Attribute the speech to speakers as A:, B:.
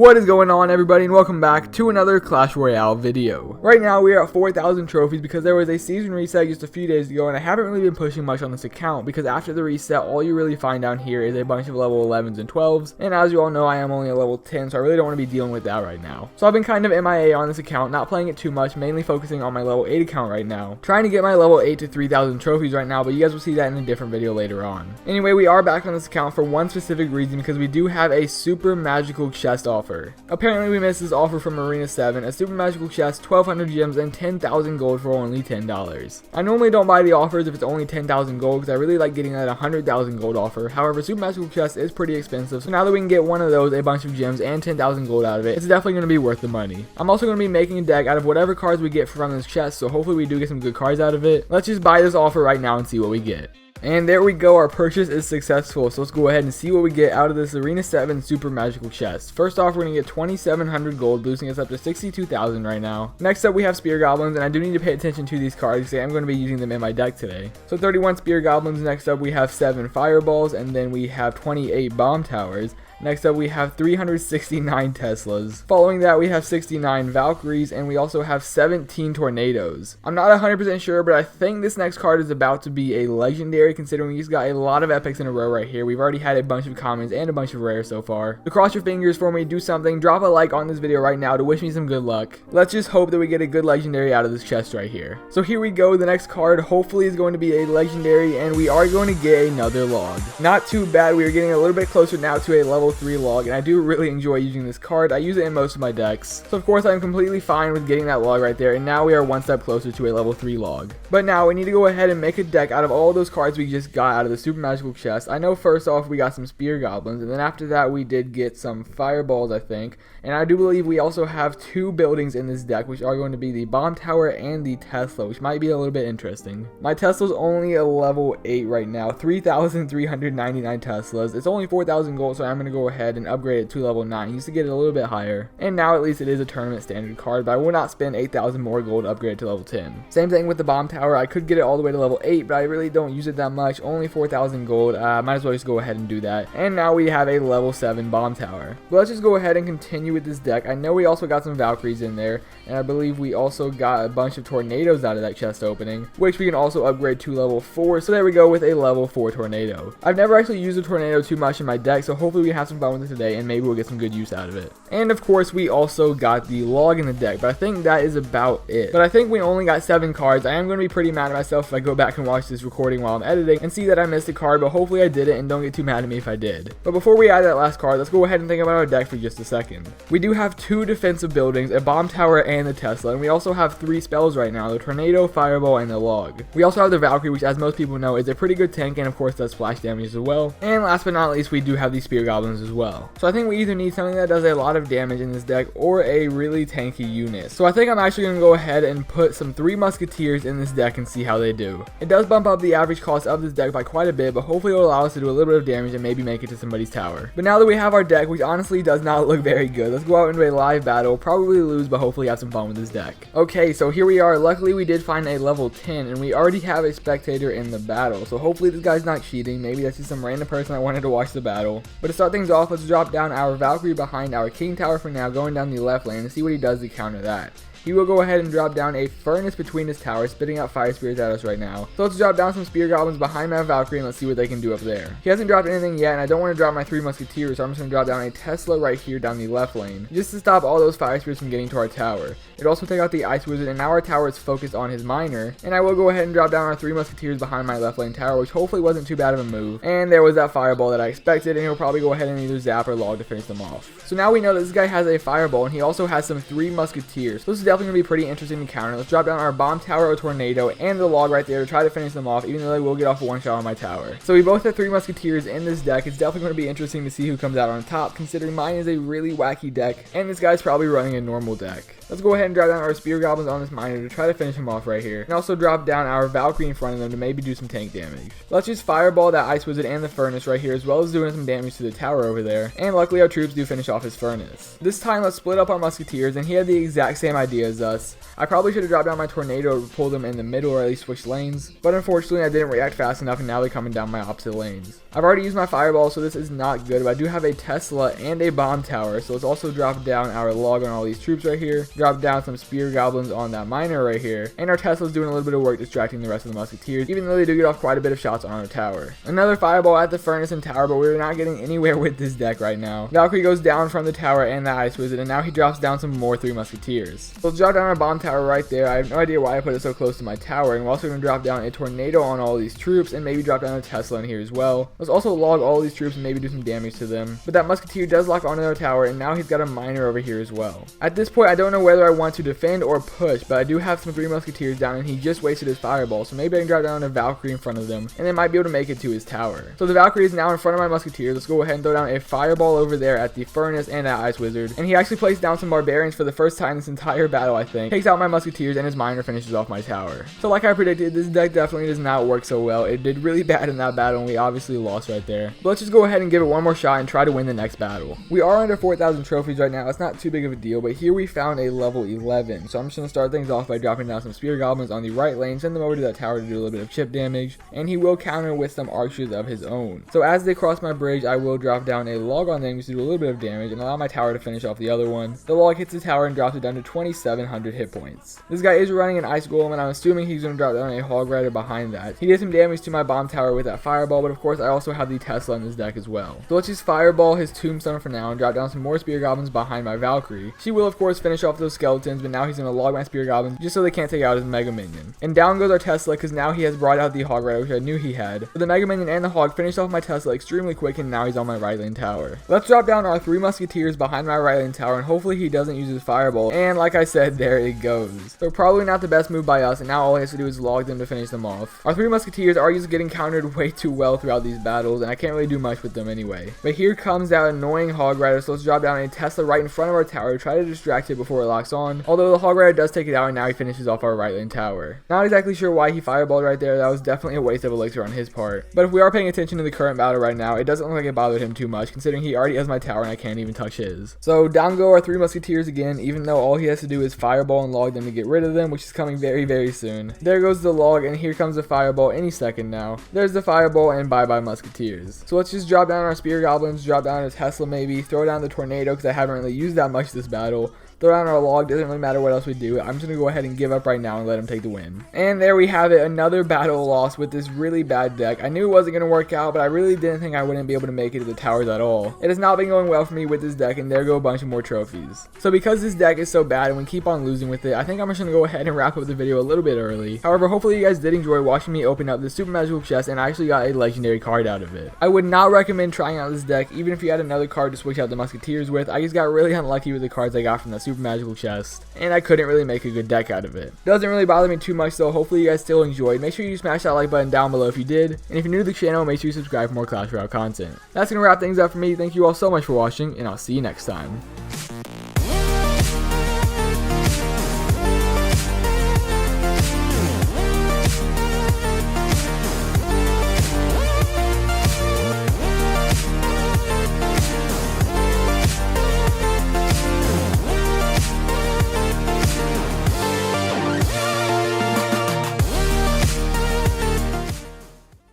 A: What is going on, everybody, and welcome back to another Clash Royale video. Right now we are at 4,000 trophies because there was a season reset just a few days ago, and I haven't really been pushing much on this account because after the reset all you really find down here is a bunch of level 11s and 12s, and as you all know I am only a level 10, so I really don't want to be dealing with that right now. So I've been kind of MIA on this account, not playing it too much, mainly focusing on my level 8 account right now. Trying to get my level 8 to 3,000 trophies right now, but you guys will see that in a different video later on. Anyway, we are back on this account for one specific reason, because we do have a super magical chest offer. Apparently we missed this offer from Arena 7, a super magical chest, 1,200 gems, and 10,000 gold for only $10. I normally don't buy the offers if it's only 10,000 gold because I really like getting that 100,000 gold offer. However, super magical chest is pretty expensive, so now that we can get one of those, a bunch of gems, and 10,000 gold out of it, it's definitely going to be worth the money. I'm also going to be making a deck out of whatever cards we get from this chest, so hopefully we do get some good cards out of it. Let's just buy this offer right now and see what we get. And there we go, our purchase is successful, so let's go ahead and see what we get out of this Arena 7 Super Magical Chest. First off, we're going to get 2,700 gold, boosting us up to 62,000 right now. Next up, we have Spear Goblins, and I do need to pay attention to these cards because I'm going to be using them in my deck today. So 31 Spear Goblins, next up we have 7 Fireballs, and then we have 28 Bomb Towers. Next up we have 369 Teslas. Following that we have 69 Valkyries, and we also have 17 Tornadoes. I'm not 100% sure, but I think this next card is about to be a legendary, considering we just got a lot of epics in a row right here. We've already had a bunch of commons and a bunch of rares so far. So cross your fingers for me, do something, drop a like on this video right now to wish me some good luck. Let's just hope that we get a good legendary out of this chest right here. So here we go, the next card hopefully is going to be a legendary, and we are going to get another log. Not too bad, we are getting a little bit closer now to a level 3 log, and I do really enjoy using this card. I use it in most of my decks, so of course I'm completely fine with getting that log right there, and now we are one step closer to a level 3 log. But now we need to go ahead and make a deck out of all those cards we just got out of the super magical chest. I know first off we got some Spear Goblins, and then after that we did get some Fireballs, I think, and I do believe we also have 2 buildings in this deck, which are going to be the Bomb Tower and the Tesla, which might be a little bit interesting. My Tesla's only a level 8 right now, 3,399 Teslas. It's only 4,000 gold, so I'm going to go ahead and upgrade it to level 9. Used to get it a little bit higher, and now at least it is a tournament standard card, but I will not spend 8,000 more gold to upgrade it to level 10. Same thing with the Bomb Tower. I could get it all the way to level 8, but I really don't use it that much. Only 4,000 gold. Might as well just go ahead and do that. And now we have a level 7 Bomb Tower. But let's just go ahead and continue with this deck. I know we also got some Valkyries in there, and I believe we also got a bunch of Tornadoes out of that chest opening, which we can also upgrade to level 4. So there we go with a level 4 Tornado. I've never actually used a Tornado too much in my deck, so hopefully we have some fun with it today, and maybe we'll get some good use out of it. And of course we also got the log in the deck, but I think that is about it. But I think we only got 7 cards. I am going to be pretty mad at myself if I go back and watch this recording while I'm editing and see that I missed a card, but hopefully I did it, and don't get too mad at me if I did. But before we add that last card, let's go ahead and think about our deck for just a second. We do have 2 defensive buildings, a Bomb Tower and the Tesla, and we also have 3 spells right now, the Tornado, Fireball, and the Log. We also have the Valkyrie, which as most people know is a pretty good tank, and of course does splash damage as well. And last but not least, we do have the Spear Goblins as well. So I think we either need something that does a lot of damage in this deck or a really tanky unit. So I think I'm actually going to go ahead and put some 3 Musketeers in this deck and see how they do. It does bump up the average cost of this deck by quite a bit, but hopefully it will allow us to do a little bit of damage and maybe make it to somebody's tower. But now that we have our deck, which honestly does not look very good, let's go out into a live battle, probably lose, but hopefully have some fun with this deck. Okay, so here we are. Luckily we did find a level 10, and we already have a spectator in the battle, so hopefully this guy's not cheating. Maybe that's just some random person that wanted to watch the battle. But to start things off, let's drop down our Valkyrie behind our King Tower for now, going down the left lane, and see what he does to counter that. He will go ahead and drop down a furnace between his towers, spitting out fire spears at us right now. So let's drop down some Spear Goblins behind my Valkyrie, and let's see what they can do up there. He hasn't dropped anything yet, and I don't want to drop my 3 Musketeers, so I'm just going to drop down a Tesla right here down the left lane, just to stop all those fire spears from getting to our tower. It'll also take out the Ice Wizard, and now our tower is focused on his miner. And I will go ahead and drop down our 3 Musketeers behind my left lane tower, which hopefully wasn't too bad of a move. And there was that Fireball that I expected, and he'll probably go ahead and either zap or log to finish them off. So now we know that this guy has a Fireball, and he also has some 3 Musketeers. So this is definitely going to be pretty interesting to counter. Let's drop down our Bomb Tower, a Tornado, and the log right there to try to finish them off, even though they will get off one shot on my tower. So we both have 3 Musketeers in this deck. It's definitely going to be interesting to see who comes out on top, considering mine is a really wacky deck, and this guy's probably running a normal deck. Let's go ahead and drop down our Spear Goblins on this miner to try to finish him off right here, and also drop down our Valkyrie in front of them to maybe do some tank damage. Let's just Fireball that Ice Wizard and the Furnace right here, as well as doing some damage to the tower over there, and luckily our troops do finish off his Furnace. This time let's split up our Musketeers, and he had the exact same idea as us. I probably should have dropped down my tornado to pull them in the middle or at least switch lanes, but unfortunately I didn't react fast enough and now they're coming down my opposite lanes. I've already used my fireball, so this is not good, but I do have a Tesla and a bomb tower, so let's also drop down our log on all these troops right here, drop down some spear goblins on that miner right here, and our Tesla's doing a little bit of work distracting the rest of the musketeers, even though they do get off quite a bit of shots on our tower. Another fireball at the furnace and tower, but we're not getting anywhere with this deck right now. Valkyrie goes down from the tower and the ice wizard, and now he drops down some more 3 musketeers. So let's drop down our bomb tower right there. I have no idea why I put it so close to my tower, and we're also going to drop down a tornado on all these troops and maybe drop down a Tesla in here as well. Let's also log all these troops and maybe do some damage to them. But that musketeer does lock onto their tower, and now he's got a miner over here as well. At this point I don't know whether I want to defend or push, but I do have some 3 musketeers down and he just wasted his fireball, so maybe I can drop down a Valkyrie in front of them and they might be able to make it to his tower. So the Valkyrie is now in front of my musketeers. Let's go ahead and throw down a fireball over there at the furnace and that ice wizard, and he actually placed down some barbarians for the first time this entire battle, I think. Takes out my musketeers and his miner finishes off my tower. So like I predicted, this deck definitely does not work so well. It did really bad in that battle and we obviously lost right there. But let's just go ahead and give it one more shot and try to win the next battle. We are under 4,000 trophies right now. It's not too big of a deal, but here we found a level 11. So I'm just going to start things off by dropping down some spear goblins on the right lane, send them over to that tower to do a little bit of chip damage, and he will counter with some archers of his own. So as they cross my bridge, I will drop down a log on them to do a little bit of damage and allow my tower to finish off the other one. The log hits the tower and drops it down to 2,700 hit points. This guy is running an ice golem, and I'm assuming he's going to drop down a hog rider behind that. He did some damage to my bomb tower with that fireball, but of course I also have the Tesla in this deck as well. So let's just fireball his tombstone for now and drop down some more spear goblins behind my Valkyrie. She will of course finish off those skeletons, but now he's going to log my spear goblins just so they can't take out his mega minion. And down goes our Tesla because now he has brought out the hog rider, which I knew he had. But the mega minion and the hog finished off my Tesla extremely quick, and now he's on my right lane tower. Let's drop down our 3 musketeers behind my right lane tower, and hopefully he doesn't use his fireball. And like I said, there it goes. So probably not the best move by us, and now all he has to do is log them to finish them off. Our 3 musketeers are just getting countered way too well throughout these battles, and I can't really do much with them anyway. But here comes that annoying hog rider, so let's drop down a Tesla right in front of our tower to try to distract it before it locks on. Although the hog rider does take it out, and now he finishes off our right lane tower. Not exactly sure why he fireballed right there. That was definitely a waste of elixir on his part. But if we are paying attention to the current battle right now, it doesn't look like it bothered him too much, considering he already has my tower and I can't even touch his. So down go our 3 musketeers again, even though all he has to do is fireball and log them to get rid of them, which is coming very soon. There goes the log, and here comes the fireball any second now. There's the fireball, and bye bye musketeers. So let's just drop down our spear goblins, drop down a Tesla maybe, throw down the tornado because I haven't really used that much this battle. Throw down our log, doesn't really matter what else we do. I'm just going to go ahead and give up right now and let him take the win. And there we have it, another battle loss with this really bad deck. I knew it wasn't going to work out, but I really didn't think I wouldn't be able to make it to the towers at all. It has not been going well for me with this deck, and there go a bunch of more trophies. So because this deck is so bad and we keep on losing with it, I think I'm just going to go ahead and wrap up the video a little bit early. However, hopefully you guys did enjoy watching me open up this super magical chest, and I actually got a legendary card out of it. I would not recommend trying out this deck, even if you had another card to switch out the musketeers with. I just got really unlucky with the cards I got from that super magical chest, and I couldn't really make a good deck out of it. Doesn't really bother me too much though. Hopefully you guys still enjoyed. Make sure you smash that like button down below if you did, and if you're new to the channel, make sure you subscribe for more Clash Royale content. That's gonna wrap things up for me. Thank you all so much for watching, and I'll see you next time.